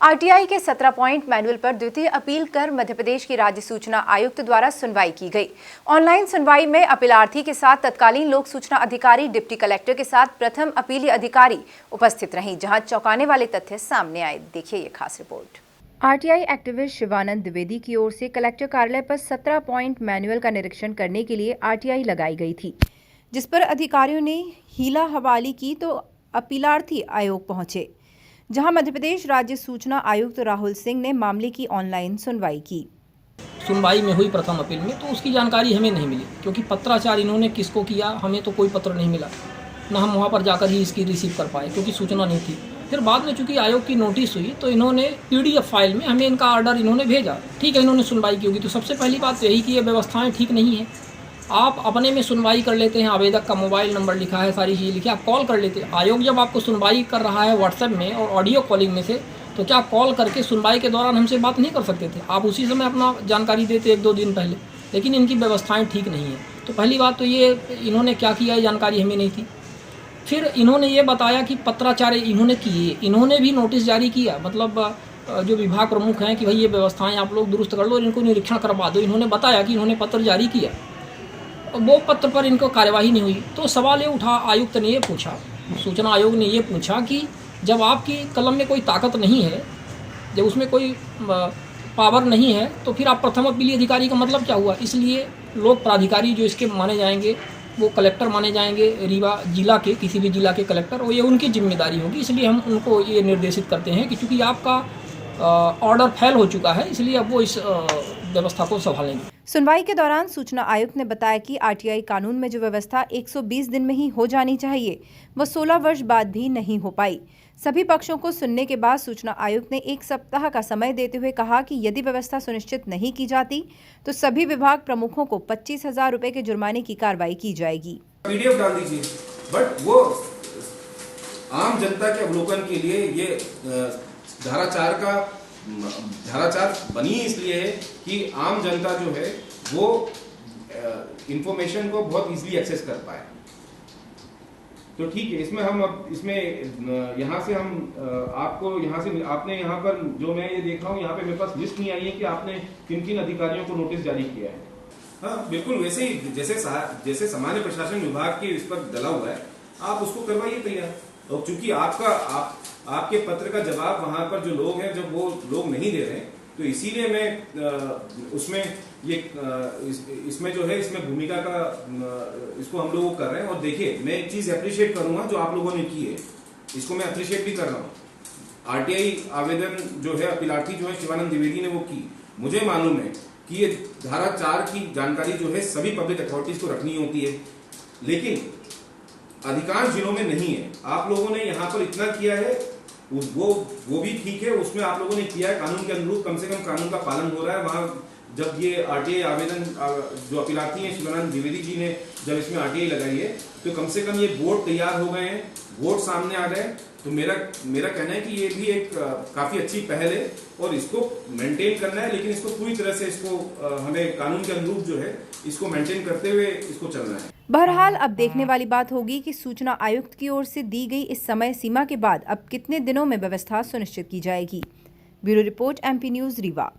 RTI के 17 point manual पर द्वितीय अपील कर मध्य प्रदेश की राज्य सूचना आयुक्त द्वारा सुनवाई की गई। ऑनलाइन सुनवाई में अपीलार्थी के साथ तत्कालीन लोक सूचना अधिकारी, डिप्टी कलेक्टर के साथ प्रथम अपीली अधिकारी उपस्थित रहीं, जहां चौंकाने वाले तथ्य सामने आए। देखिए ये खास report. RTI activist Shivanand Dwivedi की ओर से कलेक्टर कार्यालय पर 17 पॉइंट मैनुअल का निरीक्षण करने के लिए आरटीआई लगाई गई थी, जिस पर अधिकारियों ने हीला हवाली की तो अपीलार्थी आयोग पहुंचे, जहां मध्य प्रदेश राज्य सूचना आयुक्त राहुल सिंह ने मामले की ऑनलाइन सुनवाई की। सुनवाई में हुई प्रथम अपील में तो उसकी जानकारी हमें नहीं मिली, क्योंकि पत्राचार इन्होंने किसको किया हमें तो कोई पत्र नहीं मिला, ना हम वहाँ पर जाकर ही इसकी रिसीव कर पाए क्योंकि सूचना नहीं थी। फिर बाद में चूंकि आयोग की नोटिस हुई तो इन्होंने पीडीएफ फाइल में हमें इनका ऑर्डर इन्होंने भेजा। ठीक है, इन्होंने सुनवाई की होगी। तो सबसे पहली बात यही कि ये व्यवस्थाएँ ठीक नहीं है। आप अपने में सुनवाई कर लेते हैं, आवेदक का मोबाइल नंबर लिखा है, सारी चीज़ लिखी है, आप कॉल कर लेते हैं। आयोग जब आपको सुनवाई कर रहा है व्हाट्सएप में और ऑडियो कॉलिंग में से, तो क्या कॉल करके सुनवाई के दौरान हमसे बात नहीं कर सकते थे? आप उसी समय अपना जानकारी देते 1-2 दिन पहले। लेकिन इनकी व्यवस्थाएं ठीक नहीं है। तो पहली बात तो ये इन्होंने क्या किया है जानकारी हमें नहीं थी। फिर इन्होंने ये बताया कि पत्राचार इन्होंने किए, इन्होंने भी नोटिस जारी किया, मतलब जो विभाग प्रमुख हैं कि भाई ये व्यवस्थाएँ आप लोग दुरुस्त कर लो और इनको निरीक्षण करवा दो। इन्होंने बताया कि इन्होंने पत्र जारी किया, वो पत्र पर इनको कार्यवाही नहीं हुई। तो सवाल ये उठा, आयुक्त ने ये पूछा, सूचना आयोग ने ये पूछा कि जब आपकी कलम में कोई ताकत नहीं है, जब उसमें कोई पावर नहीं है, तो फिर आप प्रथम अपीली अधिकारी का मतलब क्या हुआ? इसलिए लोक प्राधिकारी जो इसके माने जाएंगे वो कलेक्टर माने जाएंगे, रीवा जिला के, किसी भी जिला के कलेक्टर, और ये उनकी जिम्मेदारी होगी। इसलिए हम उनको ये निर्देशित करते हैं कि चूँकि आपका ऑर्डर फेल हो चुका है, इसलिए अब वो इस व्यवस्था को संभालेंगे। सुनवाई के दौरान सूचना आयुक्त ने बताया कि आरटीआई कानून में जो व्यवस्था 120 दिन में ही हो जानी चाहिए, वह 16 वर्ष बाद भी नहीं हो पाई। सभी पक्षों को सुनने के बाद सूचना आयुक्त ने 1 सप्ताह का समय देते हुए कहा कि यदि व्यवस्था सुनिश्चित नहीं की जाती तो सभी विभाग प्रमुखों को 25,000 रुपए के जुर्माने की कार्रवाई की जाएगी। पीडीएफ डाल दीजिए, बट वो आम जनता के अवलोकन के लिए ये धारा 4 बनी इसलिए है कि आम जनता जो है वो इंफॉर्मेशन को बहुत इजीली एक्सेस कर पाए। तो ठीक है, इसमें हम अब यहाँ से हम आपको आपने यहाँ पर जो मैं ये देख रहा हूँ, यहाँ पे मेरे पास लिस्ट नहीं आई है कि आपने किन किन अधिकारियों को नोटिस जारी किया है। हाँ बिल्कुल, वैसे ही जैसे सामान्य प्रशासन विभाग के इस पर डला हुआ है, आप उसको करवाइए तैयार। और चूंकि आपके पत्र का जवाब वहां पर जो लोग हैं, जब वो लोग नहीं दे रहे हैं, तो इसीलिए मैं इसमें जो है इसमें भूमिका का इसको हम लोग कर रहे हैं। और देखिए, मैं एक चीज अप्रिशिएट करूंगा जो आप लोगों ने की है, इसको मैं अप्रिशिएट भी कर रहा हूँ। आरटीआई आवेदन जो है अपीलार्थी जो है शिवानंद द्विवेदी ने वो की। मुझे मालूम है कि ये धारा 4 की जानकारी जो है सभी पब्लिक अथॉरिटीज को रखनी होती है, लेकिन अधिकांश जिलों में नहीं है। आप लोगों ने यहाँ पर इतना किया है, वो भी ठीक है, उसमें आप लोगों ने किया है कानून के अनुरूप, कम से कम कानून का पालन हो रहा है। वहां जब ये आरटीआई आवेदन जो अपीलार्थी हैं शिवानंद द्विवेदी जी ने जब इसमें आरटीआई लगाई है, तो कम से कम ये बोर्ड तैयार हो गए हैं, बोर्ड सामने आ गए। तो मेरा कहना है कि ये भी एक काफी अच्छी पहल है और इसको मेंटेन करना है, लेकिन इसको पूरी तरह से इसको हमें कानून के अनुरूप जो है इसको मेंटेन करते हुए इसको चलना है। बहरहाल अब देखने वाली बात होगी कि सूचना आयुक्त की ओर से दी गई इस समय सीमा के बाद अब कितने दिनों में व्यवस्था सुनिश्चित की जाएगी। Bureau report, MP news, Rewa.